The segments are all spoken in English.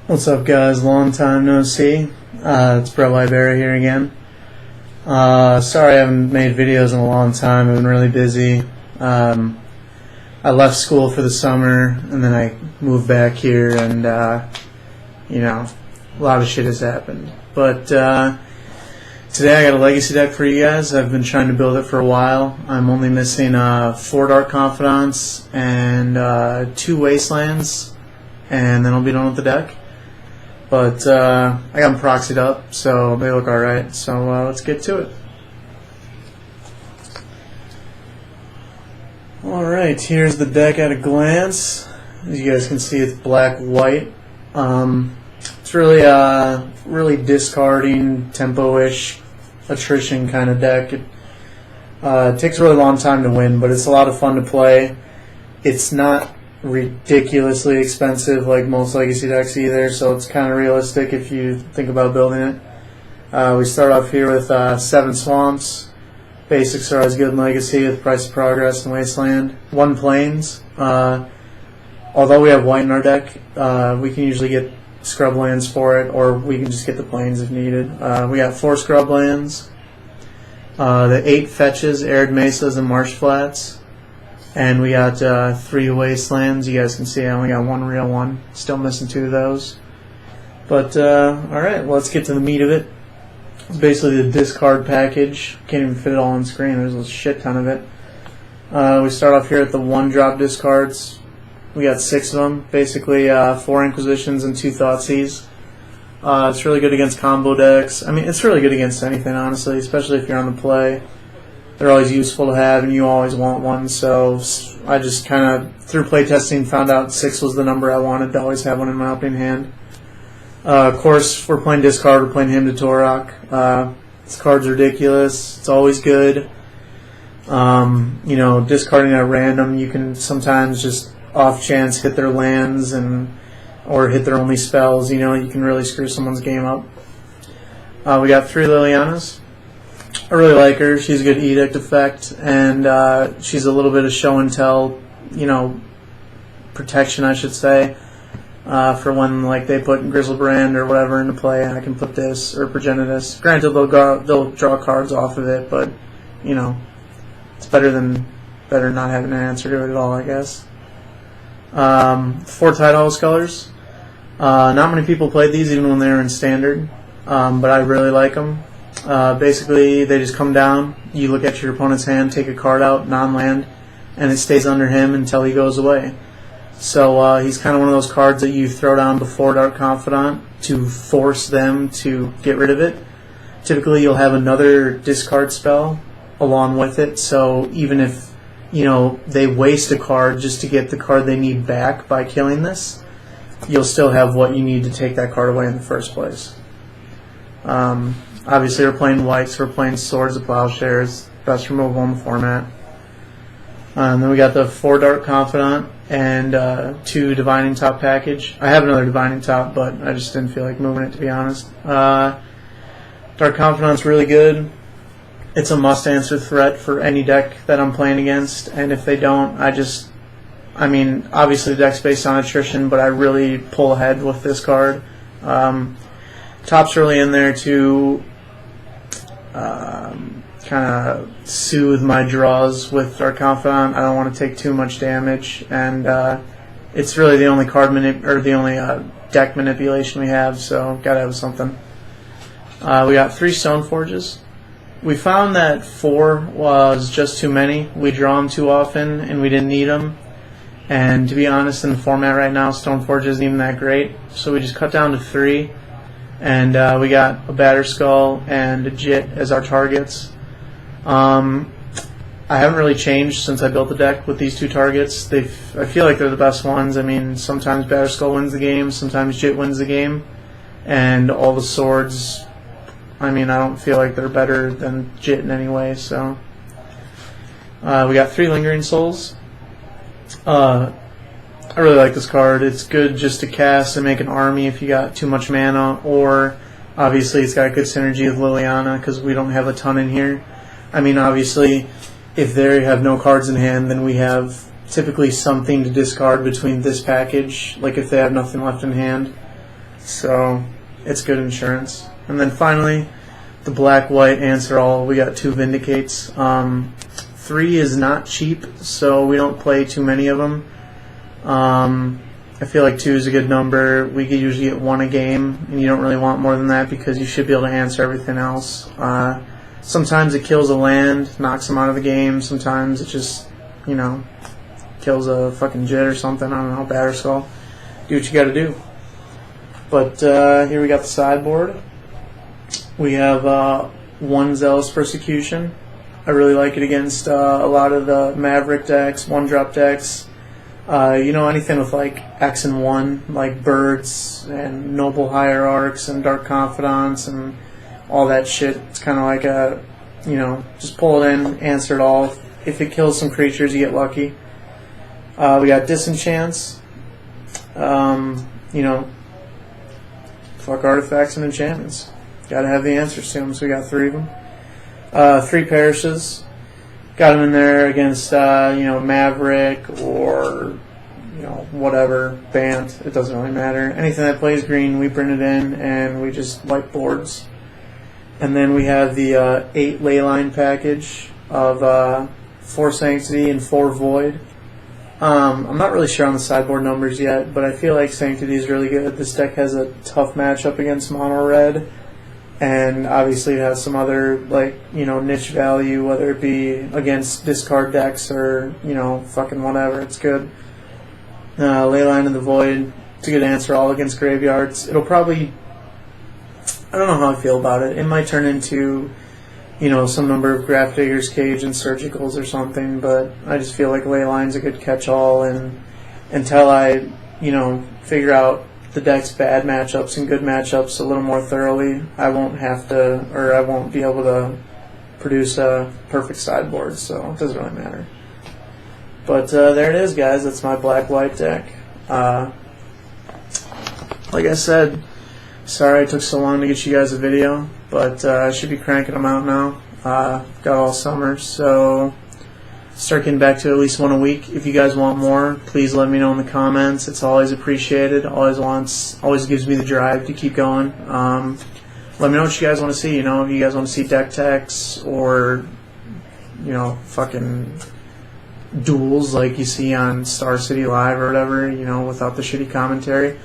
What's up, guys? Long time no see. It's Bro Libera here again. Sorry I haven't made videos in a long time. I've been really busy. I left school for the summer, and then I moved back here, and, a lot of shit has happened. But today I got a legacy deck for you guys. I've been trying to build it for a while. I'm only missing 4 Dark Confidants and 2 Wastelands, and then I'll be done with the deck. But I got them proxied up, so they look alright. So let's get to it. Alright, here's the deck at a glance. As you guys can see, it's black-white. It's really discarding, tempo-ish, attrition kind of deck. It takes a really long time to win, but it's a lot of fun to play. It's not ridiculously expensive like most legacy decks either, so it's kind of realistic if you think about building it. We start off here with 7 Swamps. Basics are always good in Legacy with Price of Progress and Wasteland. 1 Plains. Although we have white in our deck, we can usually get scrub lands for it, or we can just get the Plains if needed. We got 4 scrub lands. The 8 fetches, Arid Mesas and Marsh Flats. And we got 3 Wastelands. You guys can see I only got 1 real one. Still missing 2 of those. But, alright, let's get to the meat of it. It's basically the discard package. Can't even fit it all on screen. There's a shit ton of it. We start off here at the 1-drop discards. We got 6 of them. Basically 4 Inquisitions and 2 Thoughtseize. It's really good against combo decks. I mean, it's really good against anything, honestly, especially if you're on the play. They're always useful to have, and you always want one, so I just kind of, through playtesting, found out 6 was the number I wanted to always have one in my opening hand. Of course, we're playing discard, we're playing Hymn to Torok. This card's ridiculous, it's always good. Discarding at random, you can sometimes just off chance hit their lands or hit their only spells, you can really screw someone's game up. We got 3 Lilianas. I really like her. She's a good edict effect, and she's a little bit of show and tell, protection, I should say, for when they put Grizzlebrand or whatever into play. I can put this or Progenitus. Granted, they'll draw cards off of it, but it's better not having an answer to it at all, I guess. 4 Tidal Scullers. Not many people played these, even when they were in Standard, but I really like them. Basically, they just come down, you look at your opponent's hand, take a card out, non-land, and it stays under him until he goes away. So he's kind of one of those cards that you throw down before Dark Confidant to force them to get rid of it. Typically, you'll have another discard spell along with it, so even if they waste a card just to get the card they need back by killing this, you'll still have what you need to take that card away in the first place. Obviously, we're playing white, so we're playing Swords of Plowshares, best removal in the format. And then we got the 4 Dark Confidant and 2 Divining Top package. I have another Divining Top, but I just didn't feel like moving it, to be honest. Dark Confidant's really good. It's a must-answer threat for any deck that I'm playing against, and if they don't, obviously the deck's based on attrition, but I really pull ahead with this card. Top's really in there to kind of soothe my draws with Dark Confidant. I don't want to take too much damage, and it's really the only deck manipulation we have, so gotta have something. We got 3 Stoneforges. We found that 4 was just too many. We draw them too often, and we didn't need them. And to be honest, in the format right now, Stoneforge isn't even that great, so we just cut down to 3. And we got a Batterskull and a Jit as our targets. I haven't really changed since I built the deck with these 2 targets. I feel like they're the best ones. Sometimes Batterskull wins the game, sometimes Jit wins the game. And all the swords, I don't feel like they're better than Jit in any way. So we got 3 Lingering Souls. I really like this card. It's good just to cast and make an army if you got too much mana, or obviously it's got good synergy with Liliana because we don't have a ton in here. Obviously, if they have no cards in hand, then we have typically something to discard between this package, like if they have nothing left in hand. so it's good insurance. And then finally, the black-white answer all. We got 2 Vindicates. 3 is not cheap, so we don't play too many of them. I feel like 2 is a good number. We could usually get 1 a game, and you don't really want more than that because you should be able to answer everything else. Sometimes it kills a land, knocks them out of the game. Sometimes it just, you know, kills a fucking jit or something. I don't know, batter skull. Do what you gotta do. But here we got the sideboard. We have 1 Zealous Persecution. I really like it against a lot of the Maverick decks, 1-drop decks. You know, anything with like X and 1, like Birds and Noble Hierarchs and Dark Confidants and all that shit. It's kind of like a, you know, just pull it in, answer it all. If it kills some creatures, you get lucky. We got Disenchants. You know, fuck artifacts and enchantments. Gotta have the answers to them, so we got 3 of them. 3 Perishes. Got them in there against, you know, Maverick or, you know, whatever, Bant. It doesn't really matter. Anything that plays green, we bring it in, and we just wipe boards. And then we have the 8 Leyline package of 4 Sanctity and 4 Void. I'm not really sure on the sideboard numbers yet, but I feel like Sanctity is really good. This deck has a tough matchup against mono red, and obviously it has some other, like, you know, niche value, whether it be against discard decks or, you know, fucking whatever. It's good. Leyline and the Void, it's a good answer all against graveyards. It'll probably, I don't know how I feel about it. It might turn into, you know, some number of Grafdigger's Cage and Surgicals or something, but I just feel like Leyline's a good catch-all, and until I, you know, figure out the deck's bad matchups and good matchups a little more thoroughly, I won't have to, or I won't be able to produce a perfect sideboard, so it doesn't really matter. But there it is, guys. That's my black-white deck. Like I said, sorry it took so long to get you guys a video, but I should be cranking them out now. Got all summer, so start getting back to at least 1 a week. If you guys want more, please let me know in the comments. It's always appreciated. Always gives me the drive to keep going. Let me know what you guys want to see. You know, if you guys want to see deck techs or, you know, fucking duels like you see on Star City Live or whatever, you know, without the shitty commentary.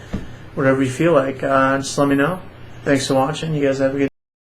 Whatever you feel like, just let me know. Thanks for watching. You guys have a good